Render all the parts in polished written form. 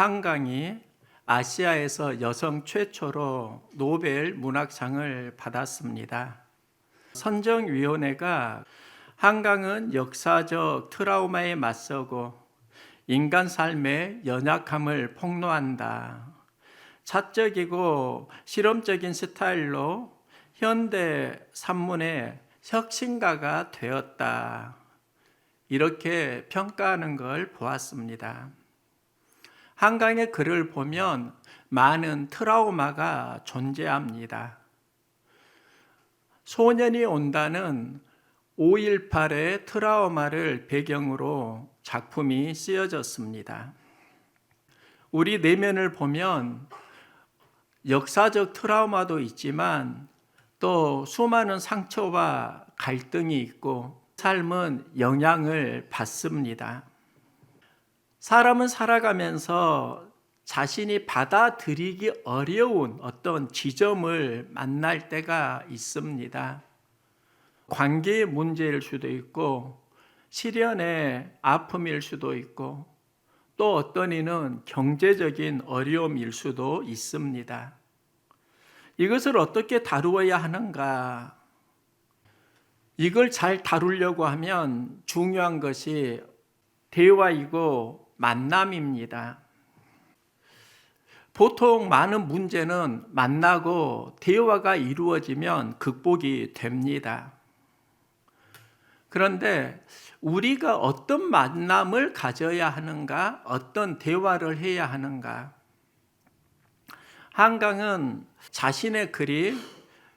한강이 아시아에서 여성 최초로 노벨 문학상을 받았습니다. 선정위원회가 한강은 역사적 트라우마에 맞서고 인간 삶의 연약함을 폭로한다. 사적이고 실험적인 스타일로 현대 산문의 혁신가가 되었다. 이렇게 평가하는 걸 보았습니다. 한강의 글을 보면 많은 트라우마가 존재합니다. 소년이 온다는 5.18의 트라우마를 배경으로 작품이 쓰여졌습니다. 우리 내면을 보면 역사적 트라우마도 있지만 또 수많은 상처와 갈등이 있고 삶은 영향을 받습니다. 사람은 살아가면서 자신이 받아들이기 어려운 어떤 지점을 만날 때가 있습니다. 관계의 문제일 수도 있고 시련의 아픔일 수도 있고 또 어떤 이는 경제적인 어려움일 수도 있습니다. 이것을 어떻게 다루어야 하는가? 이걸 잘 다루려고 하면 중요한 것이 대화이고 만남입니다. 보통 많은 문제는 만나고 대화가 이루어지면 극복이 됩니다. 그런데 우리가 어떤 만남을 가져야 하는가, 어떤 대화를 해야 하는가? 한강은 자신의 글이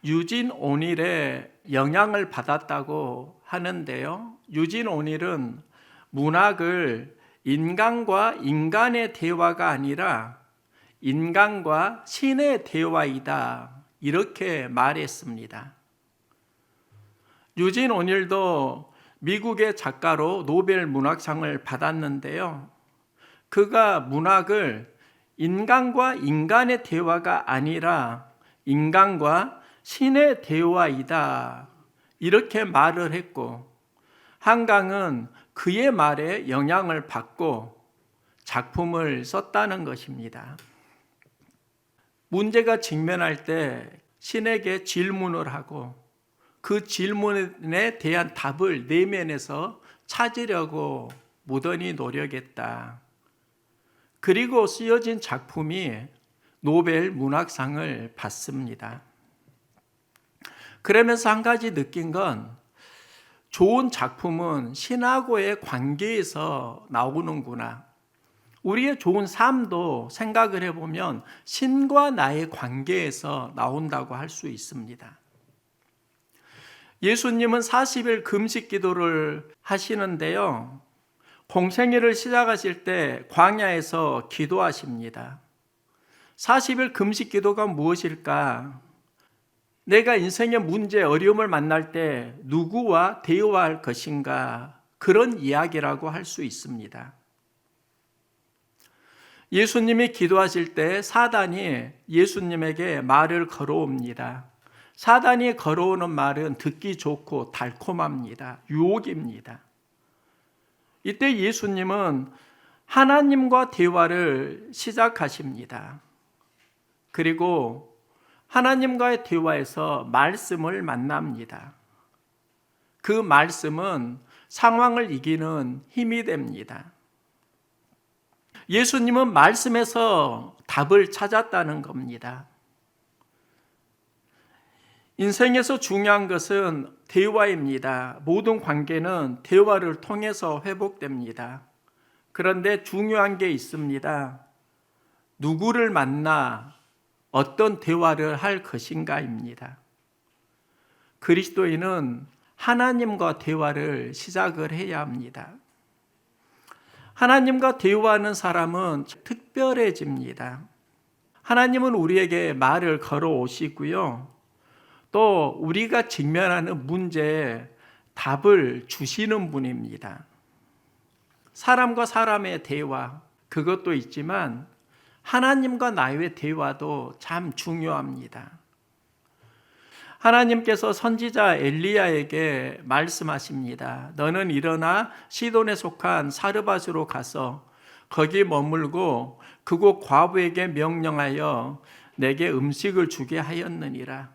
유진 오닐의 영향을 받았다고 하는데요. 유진 오닐은 문학을 인간과 인간의 대화가 아니라 인간과 신의 대화이다. 이렇게 말했습니다. 유진 오닐도 미국의 작가로 노벨 문학상을 받았는데요. 그가 문학을 인간과 인간의 대화가 아니라 인간과 신의 대화이다. 이렇게 말을 했고 한강은 그의 말에 영향을 받고 작품을 썼다는 것입니다. 문제가 직면할 때 신에게 질문을 하고 그 질문에 대한 답을 내면에서 찾으려고 무던히 노력했다. 그리고 쓰여진 작품이 노벨 문학상을 받습니다. 그러면서 한 가지 느낀 건 좋은 작품은 신하고의 관계에서 나오는구나. 우리의 좋은 삶도 생각을 해보면 신과 나의 관계에서 나온다고 할 수 있습니다. 예수님은 40일 금식 기도를 하시는데요. 공생애를 시작하실 때 광야에서 기도하십니다. 40일 금식 기도가 무엇일까? 내가 인생의 문제, 어려움을 만날 때 누구와 대화할 것인가? 그런 이야기라고 할 수 있습니다. 예수님이 기도하실 때 사단이 예수님에게 말을 걸어옵니다. 사단이 걸어오는 말은 듣기 좋고 달콤합니다. 유혹입니다. 이때 예수님은 하나님과 대화를 시작하십니다. 그리고 하나님과의 대화에서 말씀을 만납니다. 그 말씀은 상황을 이기는 힘이 됩니다. 예수님은 말씀에서 답을 찾았다는 겁니다. 인생에서 중요한 것은 대화입니다. 모든 관계는 대화를 통해서 회복됩니다. 그런데 중요한 게 있습니다. 누구를 만나 어떤 대화를 할 것인가입니다. 그리스도인은 하나님과 대화를 시작을 해야 합니다. 하나님과 대화하는 사람은 특별해집니다. 하나님은 우리에게 말을 걸어오시고요. 또 우리가 직면하는 문제에 답을 주시는 분입니다. 사람과 사람의 대화, 그것도 있지만 하나님과 나의 대화도 참 중요합니다. 하나님께서 선지자 엘리야에게 말씀하십니다. 너는 일어나 시돈에 속한 사르밧으로 가서 거기 머물고 그곳 과부에게 명령하여 내게 음식을 주게 하였느니라.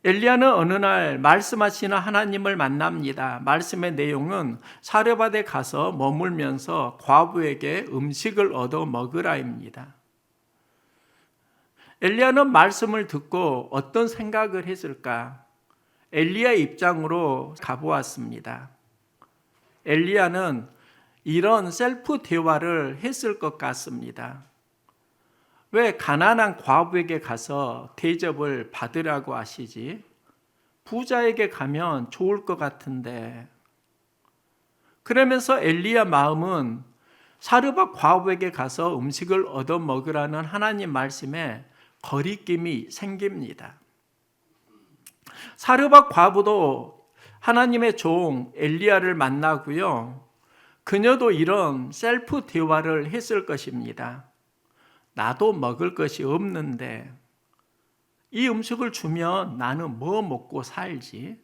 엘리야는 어느 날 말씀하시는 하나님을 만납니다. 말씀의 내용은 사르밧에 가서 머물면서 과부에게 음식을 얻어 먹으라입니다. 엘리야는 말씀을 듣고 어떤 생각을 했을까? 엘리야의 입장으로 가보았습니다. 엘리야는 이런 셀프 대화를 했을 것 같습니다. 왜 가난한 과부에게 가서 대접을 받으라고 하시지? 부자에게 가면 좋을 것 같은데. 그러면서 엘리야 마음은 사르밧 과부에게 가서 음식을 얻어 먹으라는 하나님 말씀에 거리낌이 생깁니다. 사르밧 과부도 하나님의 종 엘리야를 만나고요. 그녀도 이런 셀프 대화를 했을 것입니다. 나도 먹을 것이 없는데 이 음식을 주면 나는 뭐 먹고 살지?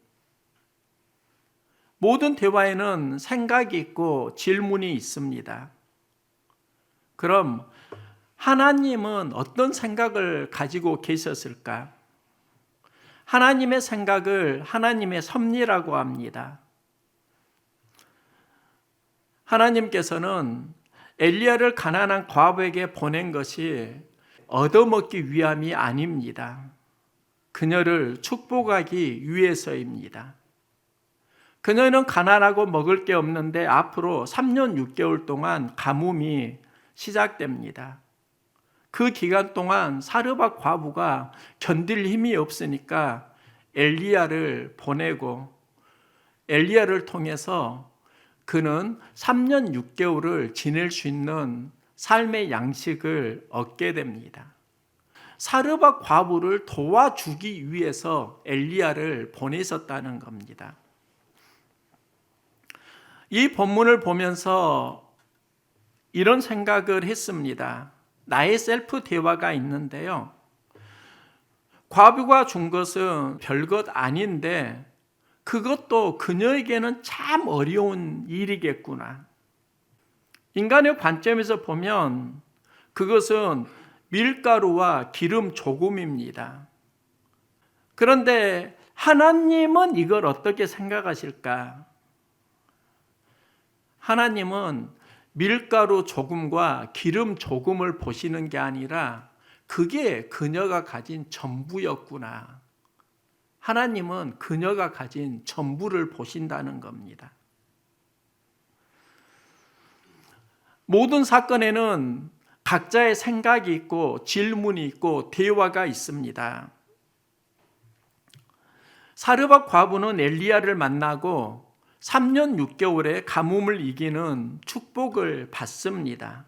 모든 대화에는 생각이 있고 질문이 있습니다. 그럼 하나님은 어떤 생각을 가지고 계셨을까? 하나님의 생각을 하나님의 섭리라고 합니다. 하나님께서는 엘리야를 가난한 과부에게 보낸 것이 얻어먹기 위함이 아닙니다. 그녀를 축복하기 위해서입니다. 그녀는 가난하고 먹을 게 없는데 앞으로 3년 6개월 동안 가뭄이 시작됩니다. 그 기간 동안 사르밧 과부가 견딜 힘이 없으니까 엘리야를 보내고 엘리야를 통해서 그는 3년 6개월을 지낼 수 있는 삶의 양식을 얻게 됩니다. 사르밧 과부를 도와주기 위해서 엘리야를 보내셨다는 겁니다. 이 본문을 보면서 이런 생각을 했습니다. 나의 셀프 대화가 있는데요. 과부가 준 것은 별것 아닌데 그것도 그녀에게는 참 어려운 일이겠구나. 인간의 관점에서 보면 그것은 밀가루와 기름 조금입니다. 그런데 하나님은 이걸 어떻게 생각하실까? 하나님은 밀가루 조금과 기름 조금을 보시는 게 아니라 그게 그녀가 가진 전부였구나. 하나님은 그녀가 가진 전부를 보신다는 겁니다. 모든 사건에는 각자의 생각이 있고 질문이 있고 대화가 있습니다. 사르밧 과부는 엘리야를 만나고 3년 6개월의 가뭄을 이기는 축복을 받습니다.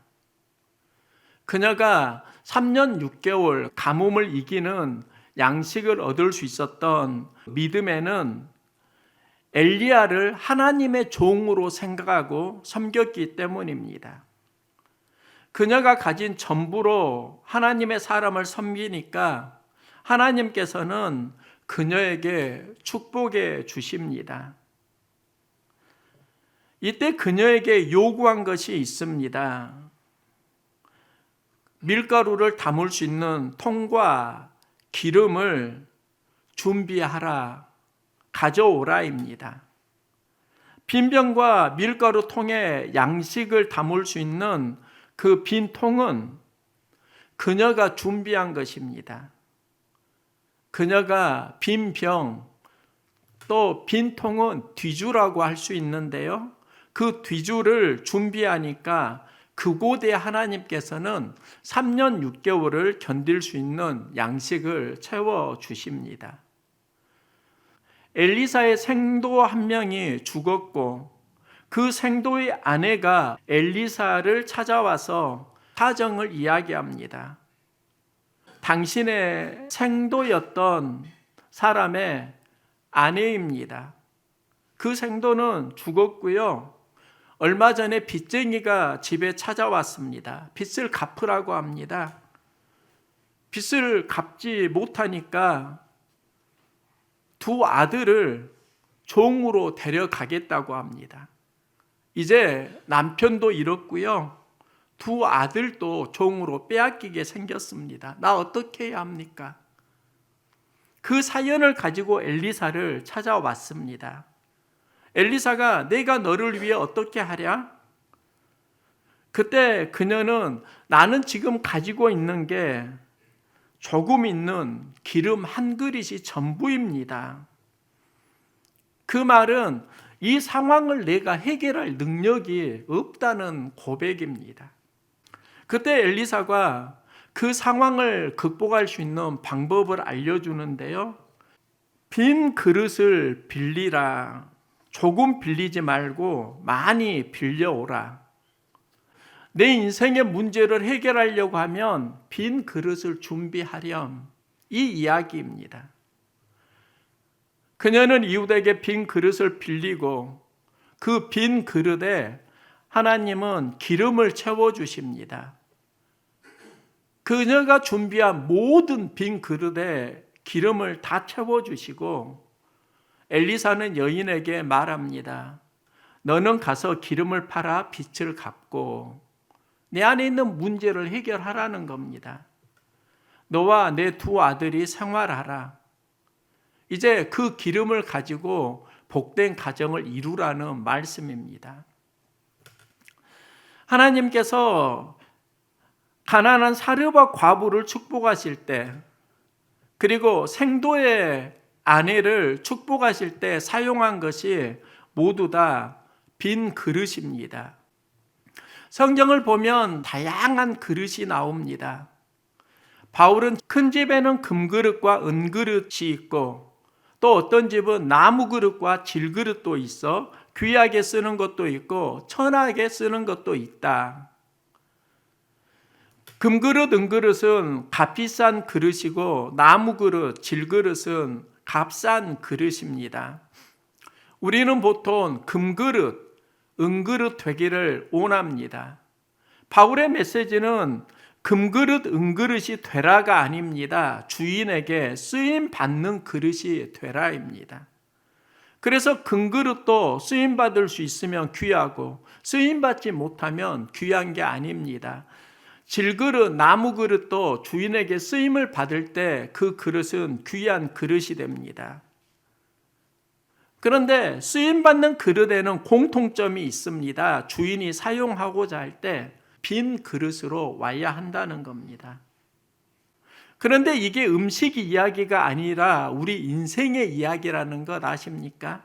그녀가 3년 6개월 가뭄을 이기는 양식을 얻을 수 있었던 믿음에는 엘리야를 하나님의 종으로 생각하고 섬겼기 때문입니다. 그녀가 가진 전부로 하나님의 사람을 섬기니까 하나님께서는 그녀에게 축복해 주십니다. 이때 그녀에게 요구한 것이 있습니다. 밀가루를 담을 수 있는 통과 기름을 준비하라, 가져오라입니다. 빈병과 밀가루 통에 양식을 담을 수 있는 그 빈 통은 그녀가 준비한 것입니다. 그녀가 빈 병, 또 빈 통은 뒤주라고 할 수 있는데요. 그 뒤주를 준비하니까 그곳에 하나님께서는 3년 6개월을 견딜 수 있는 양식을 채워주십니다. 엘리사의 생도 한 명이 죽었고 그 생도의 아내가 엘리사를 찾아와서 사정을 이야기합니다. 당신의 생도였던 사람의 아내입니다. 그 생도는 죽었고요. 얼마 전에 빚쟁이가 집에 찾아왔습니다. 빚을 갚으라고 합니다. 빚을 갚지 못하니까 두 아들을 종으로 데려가겠다고 합니다. 이제 남편도 잃었고요. 두 아들도 종으로 빼앗기게 생겼습니다. 나 어떻게 해야 합니까? 그 사연을 가지고 엘리사를 찾아왔습니다. 엘리사가 내가 너를 위해 어떻게 하랴? 그때 그녀는 나는 지금 가지고 있는 게 조금 있는 기름 한 그릇이 전부입니다. 그 말은 이 상황을 내가 해결할 능력이 없다는 고백입니다. 그때 엘리사가 그 상황을 극복할 수 있는 방법을 알려주는데요. 빈 그릇을 빌리라. 조금 빌리지 말고 많이 빌려오라. 내 인생의 문제를 해결하려고 하면 빈 그릇을 준비하렴. 이 이야기입니다. 그녀는 이웃에게 빈 그릇을 빌리고 그 빈 그릇에 하나님은 기름을 채워주십니다. 그녀가 준비한 모든 빈 그릇에 기름을 다 채워주시고 엘리사는 여인에게 말합니다. 너는 가서 기름을 팔아 빚을 갚고 내 안에 있는 문제를 해결하라는 겁니다. 너와 내 두 아들이 생활하라. 이제 그 기름을 가지고 복된 가정을 이루라는 말씀입니다. 하나님께서 가난한 사르밧 과부를 축복하실 때, 그리고 생도의 아내를 축복하실 때 사용한 것이 모두 다 빈 그릇입니다. 성경을 보면 다양한 그릇이 나옵니다. 바울은 큰 집에는 금그릇과 은그릇이 있고 또 어떤 집은 나무 그릇과 질그릇도 있어 귀하게 쓰는 것도 있고 천하게 쓰는 것도 있다. 금그릇, 은그릇은 값비싼 그릇이고 나무 그릇, 질그릇은 값싼 그릇입니다. 우리는 보통 금그릇, 은그릇 되기를 원합니다. 바울의 메시지는 금그릇, 은그릇이 되라가 아닙니다. 주인에게 쓰임받는 그릇이 되라입니다. 그래서 금그릇도 쓰임받을 수 있으면 귀하고 쓰임받지 못하면 귀한 게 아닙니다. 질그릇, 나무 그릇도 주인에게 쓰임을 받을 때 그 그릇은 귀한 그릇이 됩니다. 그런데 쓰임받는 그릇에는 공통점이 있습니다. 주인이 사용하고자 할 때 빈 그릇으로 와야 한다는 겁니다. 그런데 이게 음식 이야기가 아니라 우리 인생의 이야기라는 것 아십니까?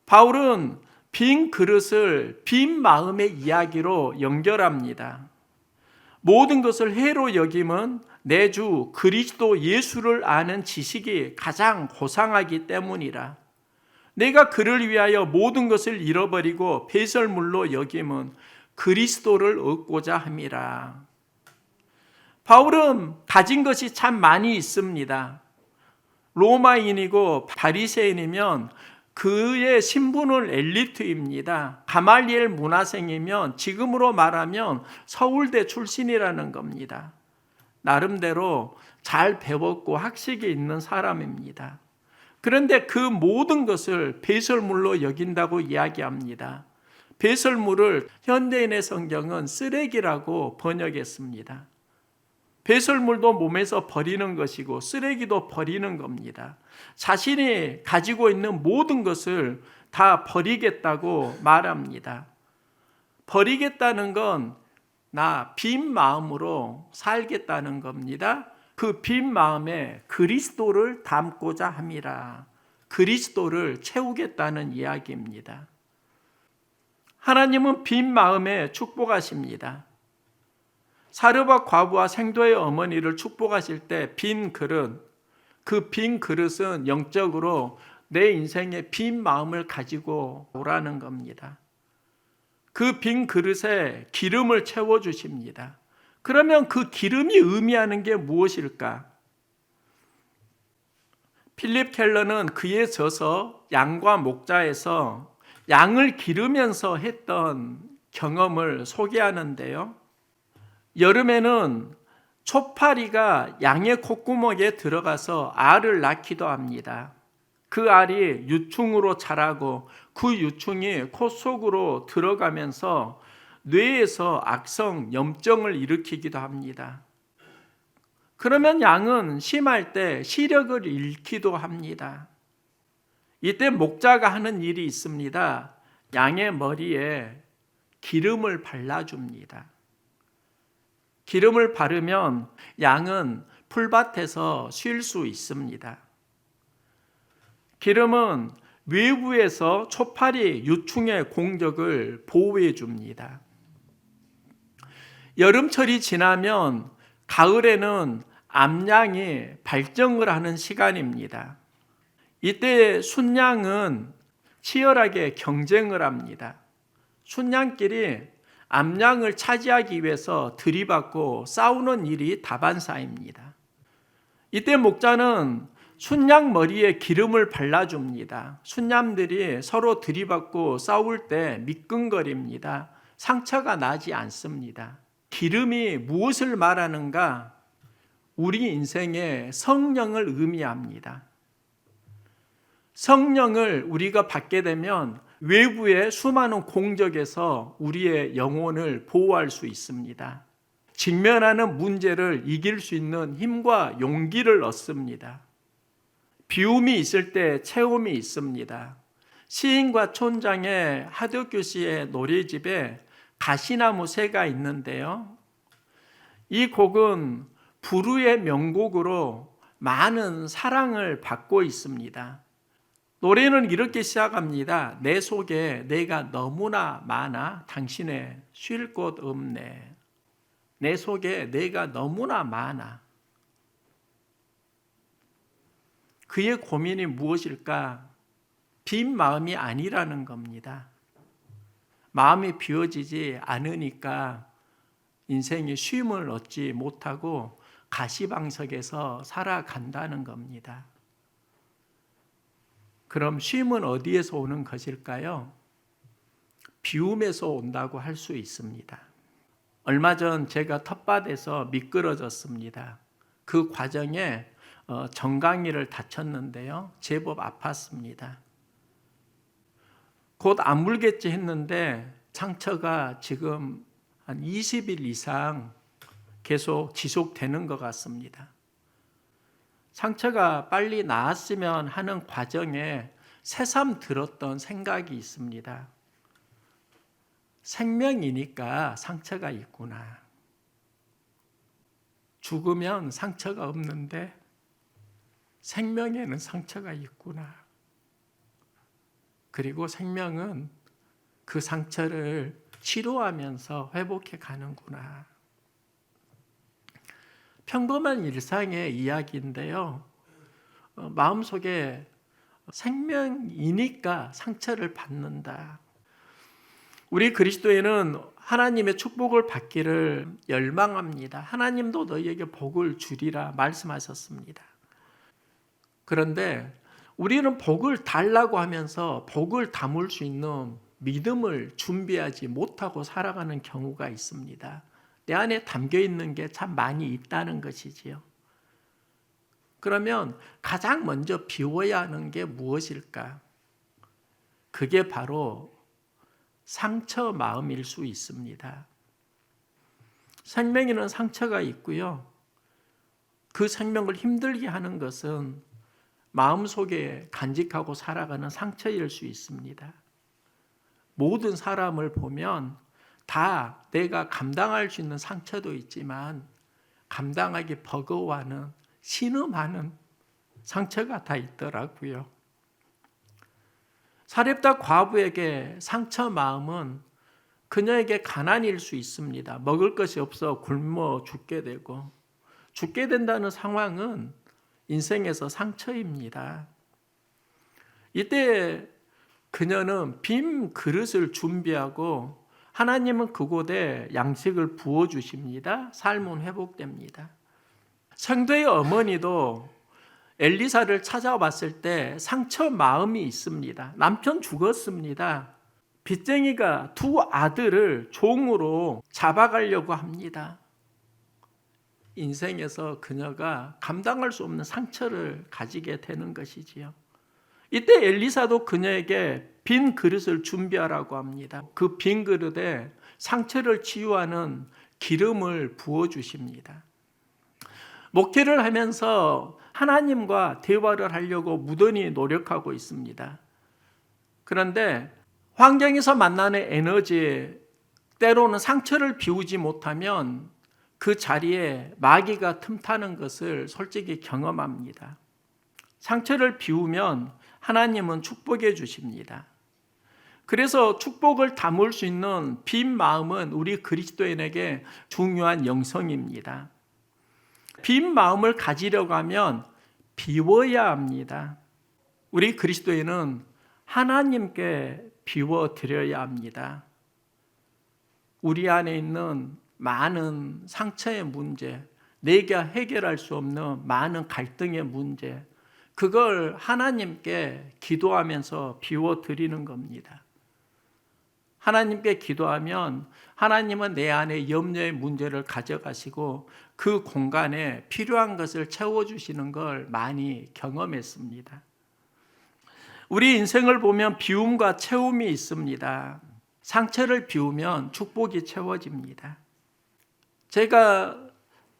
바울은 빈 그릇을 빈 마음의 이야기로 연결합니다. 모든 것을 해로 여김은 내 주 그리스도 예수를 아는 지식이 가장 고상하기 때문이라. 내가 그를 위하여 모든 것을 잃어버리고 배설물로 여김은 그리스도를 얻고자 함이라. 바울은 가진 것이 참 많이 있습니다. 로마인이고 바리새인이면 그의 신분은 엘리트입니다. 가말리엘 문화생이면 지금으로 말하면 서울대 출신이라는 겁니다. 나름대로 잘 배웠고 학식이 있는 사람입니다. 그런데 그 모든 것을 배설물로 여긴다고 이야기합니다. 배설물을 현대인의 성경은 쓰레기라고 번역했습니다. 배설물도 몸에서 버리는 것이고 쓰레기도 버리는 겁니다. 자신이 가지고 있는 모든 것을 다 버리겠다고 말합니다. 버리겠다는 건 나 빈 마음으로 살겠다는 겁니다. 그 빈 마음에 그리스도를 담고자 함이라. 그리스도를 채우겠다는 이야기입니다. 하나님은 빈 마음에 축복하십니다. 사르밧 과부와 생도의 어머니를 축복하실 때 빈 그릇, 그 빈 그릇은 영적으로 내 인생의 빈 마음을 가지고 오라는 겁니다. 그 빈 그릇에 기름을 채워주십니다. 그러면 그 기름이 의미하는 게 무엇일까? 필립 켈러는 그의 저서 양과 목자에서 양을 기르면서 했던 경험을 소개하는데요. 여름에는 초파리가 양의 콧구멍에 들어가서 알을 낳기도 합니다. 그 알이 유충으로 자라고 그 유충이 코 속으로 들어가면서 뇌에서 악성 염증을 일으키기도 합니다. 그러면 양은 심할 때 시력을 잃기도 합니다. 이때 목자가 하는 일이 있습니다. 양의 머리에 기름을 발라줍니다. 기름을 바르면 양은 풀밭에서 쉴 수 있습니다. 기름은 외부에서 초파리 유충의 공격을 보호해 줍니다. 여름철이 지나면 가을에는 암양이 발정을 하는 시간입니다. 이때 순양은 치열하게 경쟁을 합니다. 순양끼리 암양을 차지하기 위해서 들이받고 싸우는 일이 다반사입니다. 이때 목자는 순양 머리에 기름을 발라줍니다. 순양들이 서로 들이받고 싸울 때 미끈거립니다. 상처가 나지 않습니다. 기름이 무엇을 말하는가? 우리 인생의 성령을 의미합니다. 성령을 우리가 받게 되면 외부의 수많은 공적에서 우리의 영혼을 보호할 수 있습니다. 직면하는 문제를 이길 수 있는 힘과 용기를 얻습니다. 비움이 있을 때 체험이 있습니다. 시인과 촌장의 하덕규 씨의 노래집에 가시나무 새가 있는데요. 이 곡은 불후의 명곡으로 많은 사랑을 받고 있습니다. 노래는 이렇게 시작합니다. 내 속에 내가 너무나 많아 당신의 쉴 곳 없네. 내 속에 내가 너무나 많아. 그의 고민이 무엇일까? 빈 마음이 아니라는 겁니다. 마음이 비워지지 않으니까 인생의 쉼을 얻지 못하고 가시방석에서 살아간다는 겁니다. 그럼 쉼은 어디에서 오는 것일까요? 비움에서 온다고 할 수 있습니다. 얼마 전 제가 텃밭에서 미끄러졌습니다. 그 과정에 정강이를 다쳤는데요. 제법 아팠습니다. 곧 안 물겠지 했는데 상처가 지금 한 20일 이상 계속 지속되는 것 같습니다. 상처가 빨리 나았으면 하는 과정에 새삼 들었던 생각이 있습니다. 생명이니까 상처가 있구나. 죽으면 상처가 없는데 생명에는 상처가 있구나. 그리고 생명은 그 상처를 치료하면서 회복해 가는구나. 평범한 일상의 이야기인데요. 마음속에 생명이니까 상처를 받는다. 우리 그리스도인은 하나님의 축복을 받기를 열망합니다. 하나님도 너희에게 복을 주리라 말씀하셨습니다. 그런데 우리는 복을 달라고 하면서 복을 담을 수 있는 믿음을 준비하지 못하고 살아가는 경우가 있습니다. 내 안에 담겨 있는 게 참 많이 있다는 것이지요. 그러면 가장 먼저 비워야 하는 게 무엇일까? 그게 바로 상처 마음일 수 있습니다. 생명에는 상처가 있고요. 그 생명을 힘들게 하는 것은 마음속에 간직하고 살아가는 상처일 수 있습니다. 모든 사람을 보면 다 내가 감당할 수 있는 상처도 있지만 감당하기 버거워하는 신음하는 상처가 다 있더라고요. 사렙다 과부에게 상처 마음은 그녀에게 가난일 수 있습니다. 먹을 것이 없어 굶어 죽게 되고 죽게 된다는 상황은 인생에서 상처입니다. 이때 그녀는 빈 그릇을 준비하고 하나님은 그곳에 양식을 부어주십니다. 삶은 회복됩니다. 성도의 어머니도 엘리사를 찾아왔을 때 상처 마음이 있습니다. 남편 죽었습니다. 빚쟁이가 두 아들을 종으로 잡아가려고 합니다. 인생에서 그녀가 감당할 수 없는 상처를 가지게 되는 것이지요. 이때 엘리사도 그녀에게 빈 그릇을 준비하라고 합니다. 그 빈 그릇에 상처를 치유하는 기름을 부어주십니다. 목회를 하면서 하나님과 대화를 하려고 무던히 노력하고 있습니다. 그런데 환경에서 만나는 에너지, 때로는 상처를 비우지 못하면 그 자리에 마귀가 틈타는 것을 솔직히 경험합니다. 상처를 비우면 하나님은 축복해 주십니다. 그래서 축복을 담을 수 있는 빈 마음은 우리 그리스도인에게 중요한 영성입니다. 빈 마음을 가지려고 하면 비워야 합니다. 우리 그리스도인은 하나님께 비워드려야 합니다. 우리 안에 있는 많은 상처의 문제, 내가 해결할 수 없는 많은 갈등의 문제, 그걸 하나님께 기도하면서 비워드리는 겁니다. 하나님께 기도하면 하나님은 내 안에 염려의 문제를 가져가시고 그 공간에 필요한 것을 채워주시는 걸 많이 경험했습니다. 우리 인생을 보면 비움과 채움이 있습니다. 상처를 비우면 축복이 채워집니다. 제가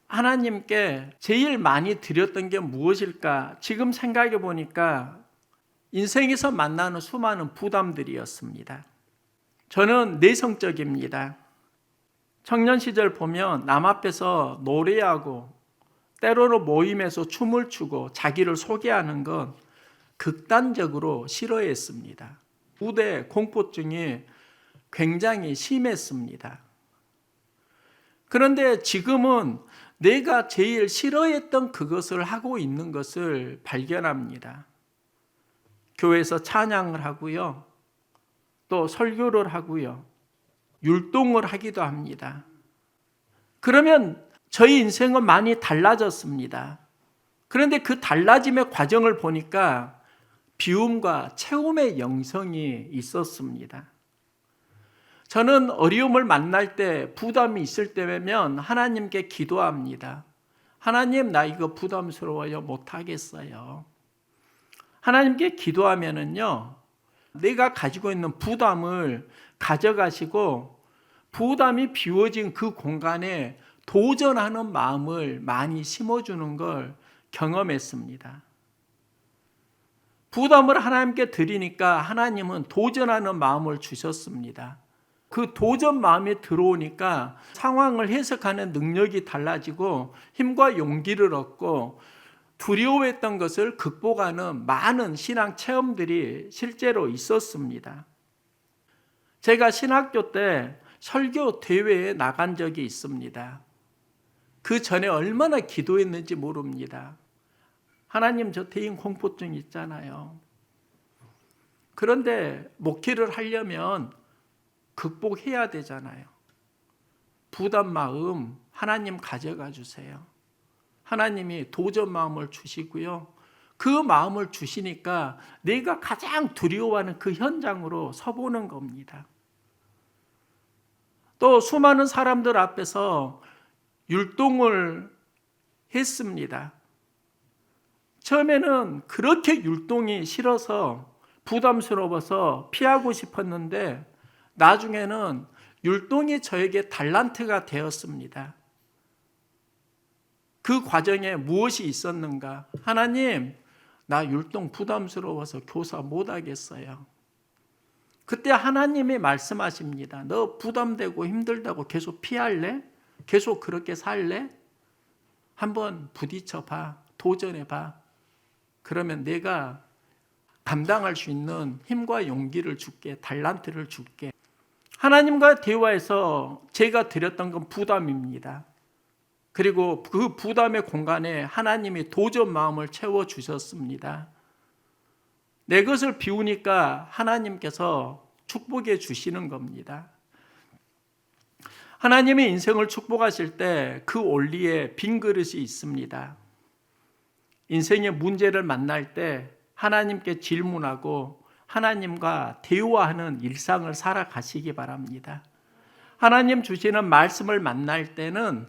하나님께 제일 많이 드렸던 게 무엇일까? 지금 생각해 보니까 인생에서 만나는 수많은 부담들이었습니다. 저는 내성적입니다. 청년 시절 보면 남 앞에서 노래하고 때로는 모임에서 춤을 추고 자기를 소개하는 건 극단적으로 싫어했습니다. 무대 공포증이 굉장히 심했습니다. 그런데 지금은 내가 제일 싫어했던 그것을 하고 있는 것을 발견합니다. 교회에서 찬양을 하고요. 또 설교를 하고요. 율동을 하기도 합니다. 그러면 저희 인생은 많이 달라졌습니다. 그런데 그 달라짐의 과정을 보니까 비움과 채움의 영성이 있었습니다. 저는 어려움을 만날 때, 부담이 있을 때면 하나님께 기도합니다. 하나님, 나 이거 부담스러워요. 못하겠어요. 하나님께 기도하면은요, 내가 가지고 있는 부담을 가져가시고 부담이 비워진 그 공간에 도전하는 마음을 많이 심어주는 걸 경험했습니다. 부담을 하나님께 드리니까 하나님은 도전하는 마음을 주셨습니다. 그 도전 마음이 들어오니까 상황을 해석하는 능력이 달라지고 힘과 용기를 얻고 두려워했던 것을 극복하는 많은 신앙 체험들이 실제로 있었습니다. 제가 신학교 때 설교 대회에 나간 적이 있습니다. 그 전에 얼마나 기도했는지 모릅니다. 하나님, 저 대인 공포증 있잖아요. 그런데 목회를 하려면 극복해야 되잖아요. 부담 마음 하나님 가져가 주세요. 하나님이 도전 마음을 주시고요. 그 마음을 주시니까 내가 가장 두려워하는 그 현장으로 서보는 겁니다. 또 수많은 사람들 앞에서 율동을 했습니다. 처음에는 그렇게 율동이 싫어서 부담스러워서 피하고 싶었는데 나중에는 율동이 저에게 달란트가 되었습니다. 그 과정에 무엇이 있었는가? 하나님, 나 율동 부담스러워서 교사 못하겠어요. 그때 하나님이 말씀하십니다. 너 부담되고 힘들다고 계속 피할래? 계속 그렇게 살래? 한번 부딪혀봐. 도전해봐. 그러면 내가 감당할 수 있는 힘과 용기를 줄게. 달란트를 줄게. 하나님과 대화해서 제가 드렸던 건 부담입니다. 그리고 그 부담의 공간에 하나님이 도전 마음을 채워주셨습니다. 내 것을 비우니까 하나님께서 축복해 주시는 겁니다. 하나님의 인생을 축복하실 때 그 원리에 빈 그릇이 있습니다. 인생의 문제를 만날 때 하나님께 질문하고 하나님과 대화하는 일상을 살아가시기 바랍니다. 하나님 주시는 말씀을 만날 때는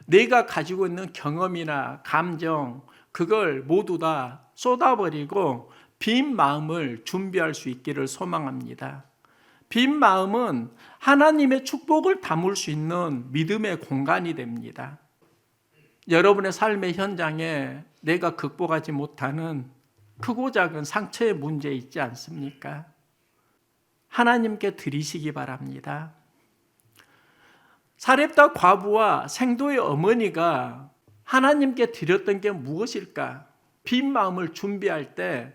내가 가지고 있는 경험이나 감정, 그걸 모두 다 쏟아버리고 빈 마음을 준비할 수 있기를 소망합니다. 빈 마음은 하나님의 축복을 담을 수 있는 믿음의 공간이 됩니다. 여러분의 삶의 현장에 내가 극복하지 못하는 크고 작은 상처의 문제 있지 않습니까? 하나님께 드리시기 바랍니다. 사렙다 과부와 생도의 어머니가 하나님께 드렸던 게 무엇일까? 빈 마음을 준비할 때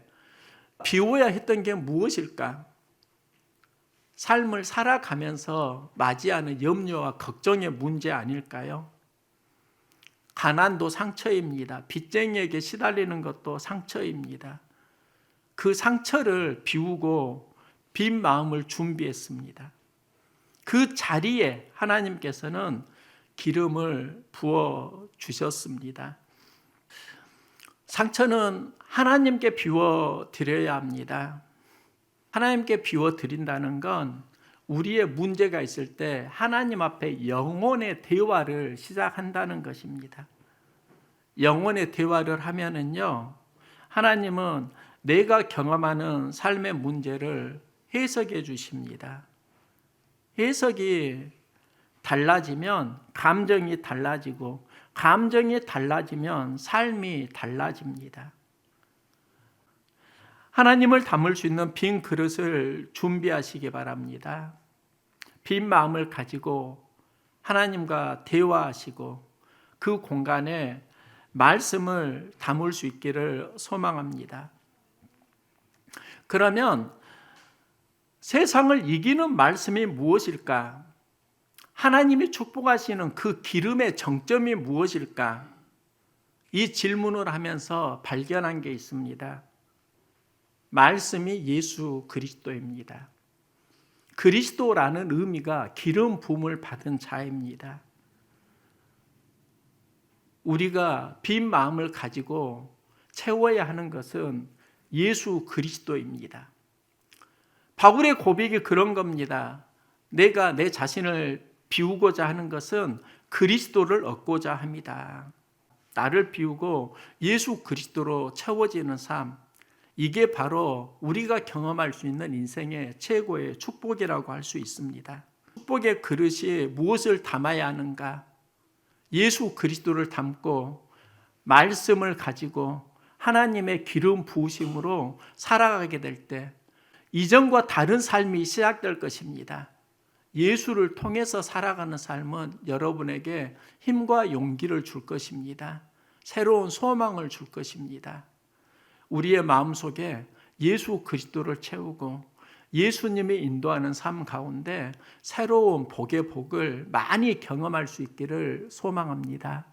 비워야 했던 게 무엇일까? 삶을 살아가면서 맞이하는 염려와 걱정의 문제 아닐까요? 가난도 상처입니다. 빚쟁이에게 시달리는 것도 상처입니다. 그 상처를 비우고 빈 마음을 준비했습니다. 그 자리에 하나님께서는 기름을 부어 주셨습니다. 상처는 하나님께 비워 드려야 합니다. 하나님께 비워 드린다는 건 우리의 문제가 있을 때 하나님 앞에 영혼의 대화를 시작한다는 것입니다. 영혼의 대화를 하면은요, 하나님은 내가 경험하는 삶의 문제를 해석해 주십니다. 해석이 달라지면 감정이 달라지고, 감정이 달라지면 삶이 달라집니다. 하나님을 담을 수 있는 빈 그릇을 준비하시기 바랍니다. 빈 마음을 가지고 하나님과 대화하시고 그 공간에 말씀을 담을 수 있기를 소망합니다. 그러면 세상을 이기는 말씀이 무엇일까? 하나님이 축복하시는 그 기름의 정점이 무엇일까? 이 질문을 하면서 발견한 게 있습니다. 말씀이 예수 그리스도입니다. 그리스도라는 의미가 기름 부음을 받은 자입니다. 우리가 빈 마음을 가지고 채워야 하는 것은 예수 그리스도입니다. 바울의 고백이 그런 겁니다. 내가 내 자신을 비우고자 하는 것은 그리스도를 얻고자 합니다. 나를 비우고 예수 그리스도로 채워지는 삶, 이게 바로 우리가 경험할 수 있는 인생의 최고의 축복이라고 할 수 있습니다. 축복의 그릇이 무엇을 담아야 하는가? 예수 그리스도를 담고 말씀을 가지고 하나님의 기름 부으심으로 살아가게 될 때 이전과 다른 삶이 시작될 것입니다. 예수를 통해서 살아가는 삶은 여러분에게 힘과 용기를 줄 것입니다. 새로운 소망을 줄 것입니다. 우리의 마음속에 예수 그리스도를 채우고 예수님이 인도하는 삶 가운데 새로운 복의 복을 많이 경험할 수 있기를 소망합니다.